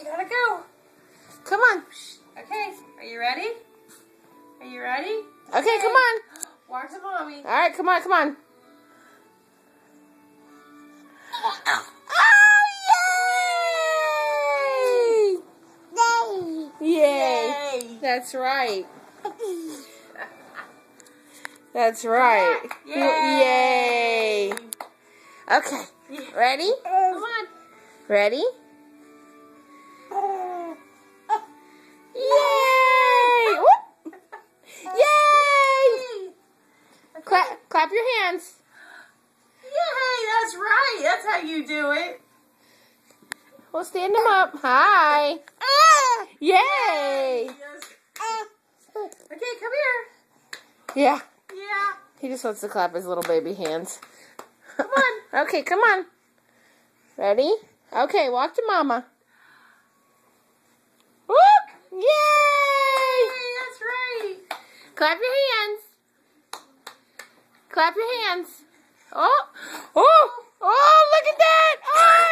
You gotta go. Come on. Okay, are you ready? Are you ready? Okay, come on. Walk to mommy. All right, come on, come on. Oh, yay! Yay! That's right. That's right. Yay! Yay! Okay, ready? Come on. Ready? Yay! Whoop! Yay! Clap your hands. Yay! That's right. That's how you do it. We'll stand them up. Hi. Yay! Yes. Okay, come here. Yeah. Yeah. He just wants to clap his little baby hands. Come on. Okay, come on. Ready? Okay, walk to mama. Whoop! Yay! Yay! That's right. Clap your hands. Clap your hands. Oh! Oh! Oh, look at that! Oh!